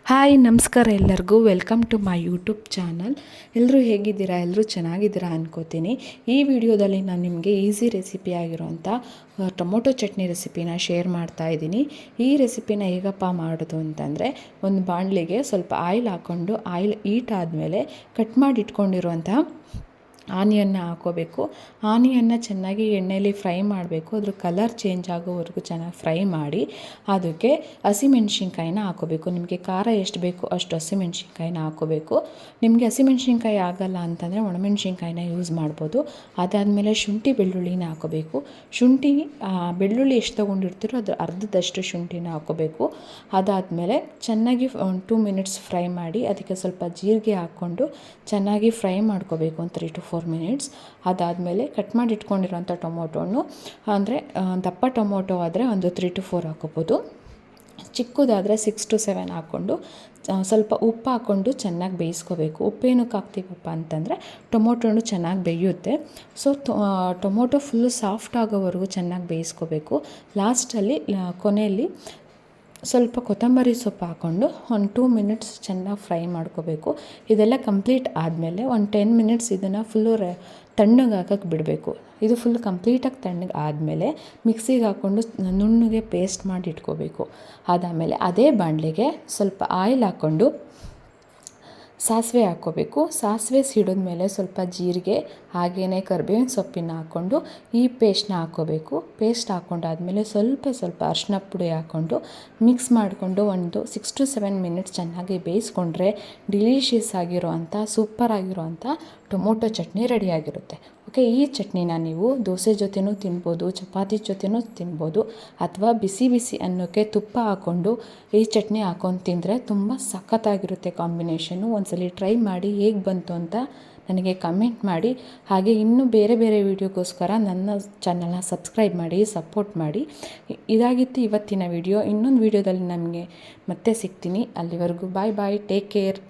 Hi ನಮಸ್ಕಾರ ಎಲ್ಲರಿಗೂ welcome to my YouTube channel. ಎಲ್ಲರೂ ಹೇಗಿದ್ದೀರಾ? ಎಲ್ಲರೂ ಚೆನ್ನಾಗಿದ್ದೀರಾ ಅನ್ಕೋತೀನಿ. ಈ ವಿಡಿಯೋದಲ್ಲಿ ನಾನು ನಿಮಗೆ ಈಸಿ ರೆಸಿಪಿ ಆಗಿರೋಂಥ ಟೊಮೊಟೊ ಚಟ್ನಿ ರೆಸಿಪಿನ ಶೇರ್ ಮಾಡ್ತಾ ಇದ್ದೀನಿ. ಈ ರೆಸಿಪಿನ ಹೇಗಪ್ಪ ಮಾಡೋದು ಅಂತಂದರೆ, ಒಂದು ಬಾಣಲಿಗೆ ಸ್ವಲ್ಪ ಆಯಿಲ್ ಹಾಕ್ಕೊಂಡು ಆಯಿಲ್ ಹೀಟ್ ಆದಮೇಲೆ ಕಟ್ ಮಾಡಿ ಇಟ್ಕೊಂಡಿರುವಂಥ ಆನಿಯನ್ನ ಹಾಕ್ಕೋಬೇಕು. ಆನಿಯನ್ನ ಚೆನ್ನಾಗಿ ಎಣ್ಣೆಯಲ್ಲಿ ಫ್ರೈ ಮಾಡಬೇಕು. ಅದ್ರ ಕಲರ್ ಚೇಂಜ್ ಆಗೋವರೆಗೂ ಚೆನ್ನಾಗಿ ಫ್ರೈ ಮಾಡಿ ಅದಕ್ಕೆ ಹಸಿಮೆಣ್ಸಿನ್ಕಾಯಿನ ಹಾಕ್ಕೋಬೇಕು. ನಿಮಗೆ ಖಾರ ಎಷ್ಟು ಬೇಕು ಅಷ್ಟು ಹಸಿಮೆಣ್ಸಿನ್ಕಾಯಿನ ಹಾಕ್ಕೋಬೇಕು. ನಿಮಗೆ ಹಸಿಮೆಣ್ಸಿನ್ಕಾಯಿ ಆಗಲ್ಲ ಅಂತಂದರೆ ಒಣಮೆಣ್ಸಿನ್ಕಾಯಿನ ಯೂಸ್ ಮಾಡ್ಬೋದು. ಅದಾದಮೇಲೆ ಶುಂಠಿ ಬೆಳ್ಳುಳ್ಳಿನ ಹಾಕ್ಕೋಬೇಕು. ಬೆಳ್ಳುಳ್ಳಿ ಎಷ್ಟು ತೊಗೊಂಡಿರ್ತೀರೋ ಅದ್ರ ಅರ್ಧದಷ್ಟು ಶುಂಠಿನ ಹಾಕ್ಕೋಬೇಕು. ಅದಾದಮೇಲೆ ಚೆನ್ನಾಗಿ ಒಂದು 2 ಮಿನಿಟ್ಸ್ ಫ್ರೈ ಮಾಡಿ ಅದಕ್ಕೆ ಸ್ವಲ್ಪ ಜೀರಿಗೆ ಹಾಕ್ಕೊಂಡು ಚೆನ್ನಾಗಿ ಫ್ರೈ ಮಾಡ್ಕೋಬೇಕು ಒಂದು 3 to 4 ಮಿನಿಟ್ಸ್. ಅದಾದಮೇಲೆ ಕಟ್ ಮಾಡಿ ಇಟ್ಕೊಂಡಿರೋಂಥ ಟೊಮೊಟೊನು, ಅಂದರೆ ದಪ್ಪ ಟೊಮೊಟೊ ಆದರೆ ಒಂದು 3 to 4 ಹಾಕ್ಕೋಬೋದು. ಚಿಕ್ಕದಾದರೆ 6 to 7 ಹಾಕ್ಕೊಂಡು ಸ್ವಲ್ಪ ಉಪ್ಪು ಹಾಕ್ಕೊಂಡು ಚೆನ್ನಾಗಿ ಬೇಯಿಸ್ಕೋಬೇಕು. ಉಪ್ಪೇನಕ್ಕೆ ಹಾಕ್ತೀವಪ್ಪ ಅಂತಂದರೆ ಟೊಮೊಟೊನು ಚೆನ್ನಾಗಿ ಬೇಯುತ್ತೆ. ಸೊ ಟೊಮೊಟೊ ಫುಲ್ಲು ಸಾಫ್ಟ್ ಆಗೋವರೆಗೂ ಚೆನ್ನಾಗಿ ಬೇಯಿಸ್ಕೋಬೇಕು. ಲಾಸ್ಟಲ್ಲಿ ಕೊನೆಯಲ್ಲಿ ಸ್ವಲ್ಪ ಕೊತ್ತಂಬರಿ ಸೊಪ್ಪು ಹಾಕ್ಕೊಂಡು ಒಂದು 2 ಮಿನಿಟ್ಸ್ ಚೆನ್ನಾಗಿ ಫ್ರೈ ಮಾಡ್ಕೋಬೇಕು. ಇದೆಲ್ಲ ಕಂಪ್ಲೀಟ್ ಆದಮೇಲೆ ಒಂದು 10 ಮಿನಿಟ್ಸ್ ಇದನ್ನು ಫುಲ್ಲು ತಣ್ಣಗೆ ಹಾಕಕ್ಕೆ ಬಿಡಬೇಕು. ಇದು ಫುಲ್ ಕಂಪ್ಲೀಟಾಗಿ ತಣ್ಣಗೆ ಆದಮೇಲೆ ಮಿಕ್ಸಿಗೆ ಹಾಕ್ಕೊಂಡು ನುಣ್ಣಗೆ ಪೇಸ್ಟ್ ಮಾಡಿ ಇಟ್ಕೋಬೇಕು. ಅದಾದಮೇಲೆ ಅದೇ ಬಾಣಲೆಗೆ ಸ್ವಲ್ಪ ಆಯಿಲ್ ಹಾಕ್ಕೊಂಡು ಸಾಸಿವೆ ಹಾಕ್ಕೋಬೇಕು. ಸಾಸಿವೆ ಸಿಡಿದ್ಮೇಲೆ ಸ್ವಲ್ಪ ಜೀರಿಗೆ ಹಾಗೆಯೇ ಕರಿಬೇವಿನ ಸೊಪ್ಪಿನ ಹಾಕ್ಕೊಂಡು ಈ ಪೇಸ್ಟ್ನ ಹಾಕ್ಕೋಬೇಕು. ಪೇಸ್ಟ್ ಹಾಕ್ಕೊಂಡಾದ್ಮೇಲೆ ಸ್ವಲ್ಪ ಅರಿಶಿನ ಪುಡಿ ಹಾಕ್ಕೊಂಡು ಮಿಕ್ಸ್ ಮಾಡಿಕೊಂಡು ಒಂದು 6 to 7 ಮಿನಿಟ್ಸ್ ಚೆನ್ನಾಗಿ ಬೇಯಿಸ್ಕೊಂಡ್ರೆ ಡಿಲಿಷಿಯಸ್ ಆಗಿರೋವಂಥ ಸೂಪರ್ ಆಗಿರೋವಂಥ ಟೊಮೊಟೊ ಚಟ್ನಿ ರೆಡಿಯಾಗಿರುತ್ತೆ. ಓಕೆ, ಈ ಚಟ್ನಿನ ನೀವು ದೋಸೆ ಜೊತೆನೂ ತಿನ್ಬೋದು, ಚಪಾತಿ ಜೊತೆನೂ ತಿನ್ಬೋದು, ಅಥವಾ ಬಿಸಿ ಅನ್ನೋಕ್ಕೆ ತುಪ್ಪ ಹಾಕ್ಕೊಂಡು ಈ ಚಟ್ನಿ ಹಾಕ್ಕೊಂಡು ತಿಂದರೆ ತುಂಬ ಸಖತ್ತಾಗಿರುತ್ತೆ ಕಾಂಬಿನೇಷನ್ನು. ಒಂದ್ಸಲಿ ಟ್ರೈ ಮಾಡಿ ಹೇಗೆ ಬಂತು ಅಂತ ನನಗೆ ಕಮೆಂಟ್ ಮಾಡಿ. ಹಾಗೆ ಇನ್ನೂ ಬೇರೆ ವೀಡಿಯೋಗೋಸ್ಕರ ನನ್ನ ಚಾನಲ್ನ ಸಬ್ಸ್ಕ್ರೈಬ್ ಮಾಡಿ, ಸಪೋರ್ಟ್ ಮಾಡಿ. ಇದಾಗಿತ್ತು ಇವತ್ತಿನ ವಿಡಿಯೋ. ಇನ್ನೊಂದು ವಿಡಿಯೋದಲ್ಲಿ ನಮಗೆ ಮತ್ತೆ ಸಿಗ್ತೀನಿ. ಅಲ್ಲಿವರೆಗೂ ಬಾಯ್, ಟೇಕ್ ಕೇರ್.